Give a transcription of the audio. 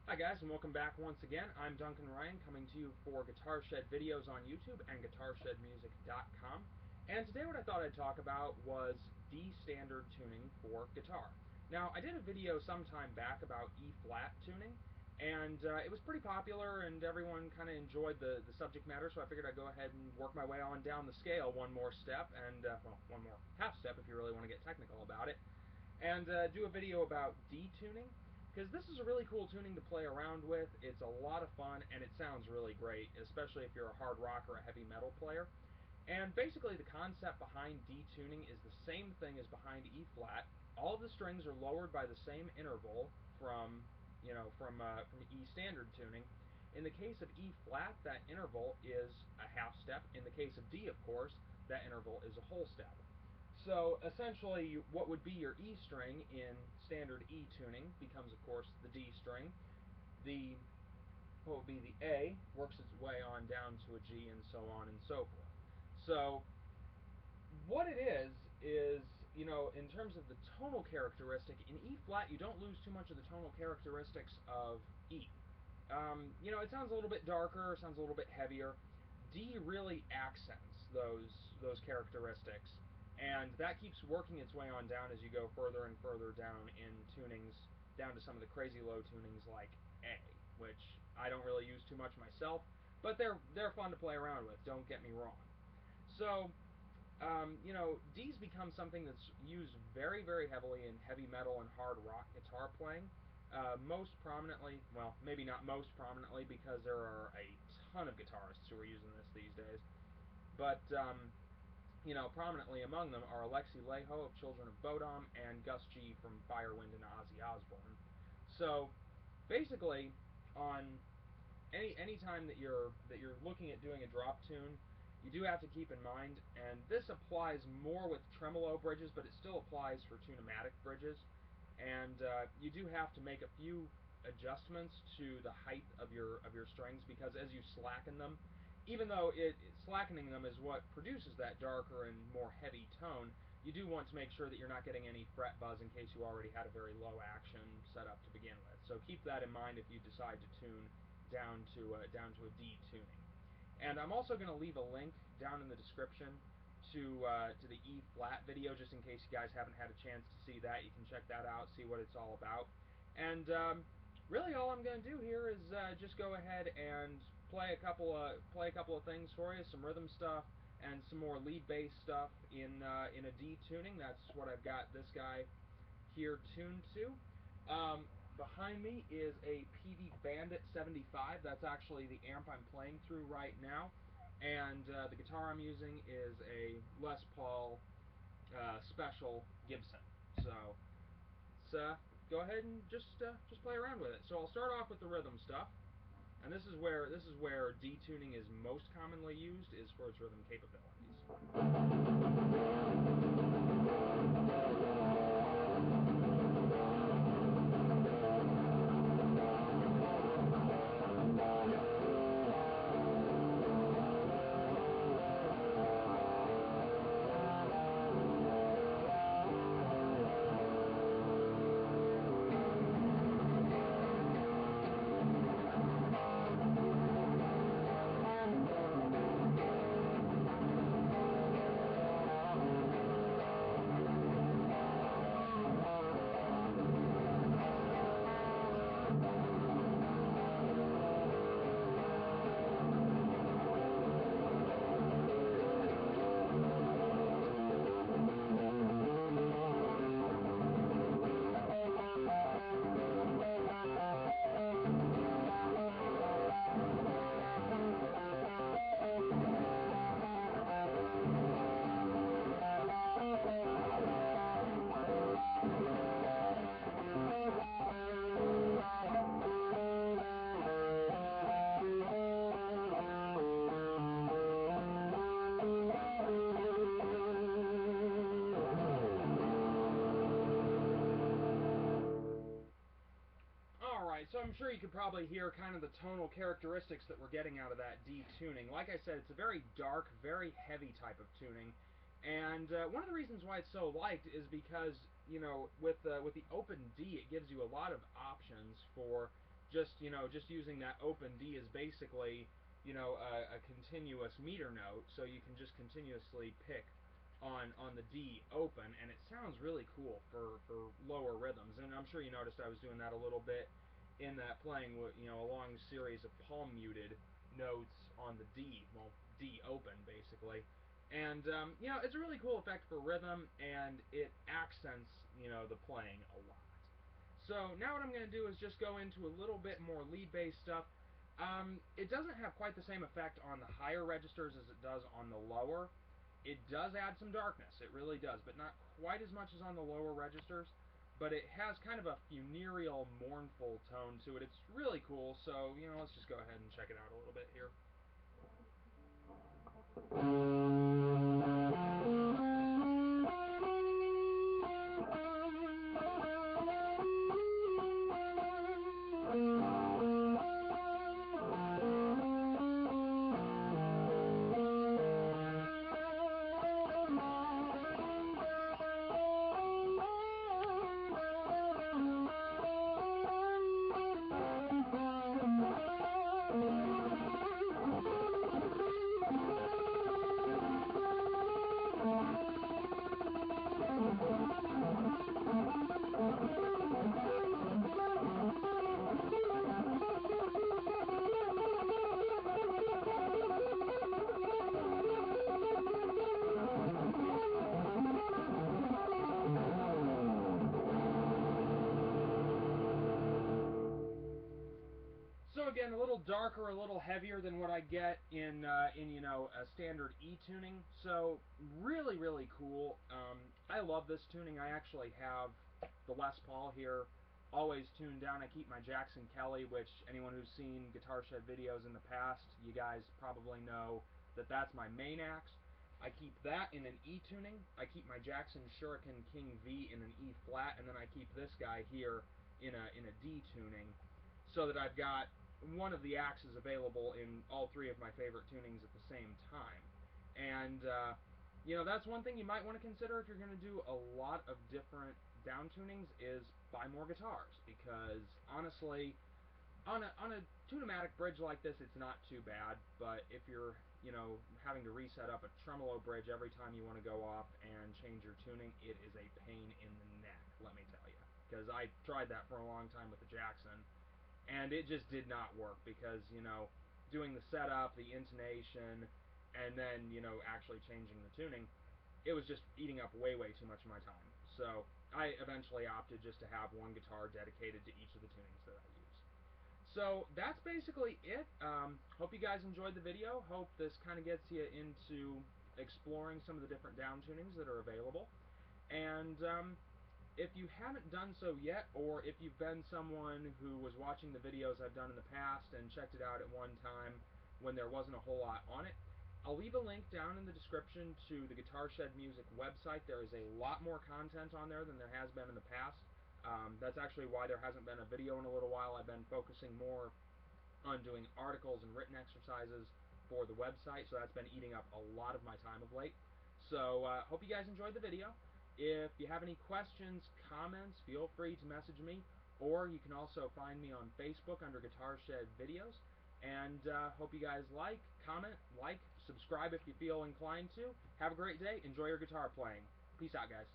Hi guys, and welcome back once again. I'm Duncan Ryan, coming to you for Guitar Shed videos on YouTube and GuitarShedMusic.com. And today what I thought I'd talk about was D standard tuning for guitar. Now, I did a video some time back about E flat tuning, and it was pretty popular and everyone kind of enjoyed the subject matter, so I figured I'd go ahead and work my way on down the scale one more step, and well, one more half step if you really want to get technical about it, and do a video about D tuning. Because this is a really cool tuning to play around with. It's a lot of fun, and it sounds really great, especially if you're a hard rock or a heavy metal player. And basically, the concept behind D tuning is the same thing as behind E flat. All of the strings are lowered by the same interval from E standard tuning. In the case of E flat, that interval is a half step. In the case of D, of course, that interval is a whole step. So essentially, what would be your E string in standard E tuning becomes, of course, the D string. What would be the A works its way on down to a G, and so on and so forth. So what it is, in terms of the tonal characteristic, in E flat you don't lose too much of the tonal characteristics of E. It sounds a little bit darker, sounds a little bit heavier. D really accents those characteristics, and that keeps working its way on down as you go further and further down in tunings, down to some of the crazy low tunings like A, which I don't really use too much myself, but they're fun to play around with, don't get me wrong. So, D's become something that's used very, very heavily in heavy metal and hard rock guitar playing. Most prominently, well, maybe not most prominently, because there are a ton of guitarists who are using this these days, but prominently among them are Alexi Laiho of Children of Bodom and Gus G from Firewind and Ozzy Osbourne. So basically, on any time that you're looking at doing a drop tune, you do have to keep in mind, and this applies more with tremolo bridges, but it still applies for tune-o-matic bridges, and you do have to make a few adjustments to the height of your strings, because as you slacken them, even though slackening them is what produces that darker and more heavy tone, you do want to make sure that you're not getting any fret buzz in case you already had a very low action set up to begin with. So keep that in mind if you decide to tune down to a D tuning. And I'm also going to leave a link down in the description to the E flat video, just in case you guys haven't had a chance to see that. You can check that out, see what it's all about. And really, all I'm going to do here is just go ahead and play a couple of things for you, some rhythm stuff and some more lead bass stuff in a D tuning. That's what I've got this guy here tuned to. Behind me is a Peavey Bandit 75. That's actually the amp I'm playing through right now. And the guitar I'm using is a Les Paul Special Gibson. So let's go ahead and just play around with it. So I'll start off with the rhythm stuff, and this is where D tuning is most commonly used, is for its rhythm capabilities. Alright, so I'm sure you could probably hear kind of the tonal characteristics that we're getting out of that D tuning. Like I said, it's a very dark, very heavy type of tuning, and one of the reasons why it's so liked is because, with the open D, it gives you a lot of options for just using that open D is basically, a continuous meter note, so you can just continuously pick on the D open, and it sounds really cool for lower rhythms. And I'm sure you noticed I was doing that a little bit in that playing with, a long series of palm muted notes on the D, well, D open basically. And it's a really cool effect for rhythm, and it accents, the playing a lot. So now what I'm going to do is just go into a little bit more lead-based stuff. It doesn't have quite the same effect on the higher registers as it does on the lower. It does add some darkness, it really does, but not quite as much as on the lower registers. But it has kind of a funereal, mournful tone to it. It's really cool, so, let's just go ahead and check it out a little bit here. So again, a little darker, a little heavier than what I get in a standard E tuning. So really, really cool. I love this tuning. I actually have the Les Paul here, always tuned down. I keep my Jackson Kelly, which anyone who's seen Guitar Shed videos in the past, you guys probably know that that's my main axe. I keep that in an E tuning. I keep my Jackson Shuriken King V in an E flat, and then I keep this guy here in a D tuning, so that I've got one of the axes available in all three of my favorite tunings at the same time. And, that's one thing you might want to consider if you're going to do a lot of different down tunings, is buy more guitars, because honestly, on a tune-o-matic bridge like this, it's not too bad, but if you're, having to reset up a tremolo bridge every time you want to go off and change your tuning, it is a pain in the neck, let me tell you. Because I tried that for a long time with the Jackson, and it just did not work, because, doing the setup, the intonation, and then, actually changing the tuning, it was just eating up way, way too much of my time. So I eventually opted just to have one guitar dedicated to each of the tunings that I use. So that's basically it. Hope you guys enjoyed the video. Hope this kind of gets you into exploring some of the different down tunings that are available. And if you haven't done so yet, or if you've been someone who was watching the videos I've done in the past and checked it out at one time when there wasn't a whole lot on it, I'll leave a link down in the description to the Guitar Shed Music website. There is a lot more content on there than there has been in the past. That's actually why there hasn't been a video in a little while. I've been focusing more on doing articles and written exercises for the website, so that's been eating up a lot of my time of late. So hope you guys enjoyed the video. If you have any questions, comments, feel free to message me, or you can also find me on Facebook under Guitar Shed Videos. And hope you guys comment, subscribe if you feel inclined to. Have a great day. Enjoy your guitar playing. Peace out, guys.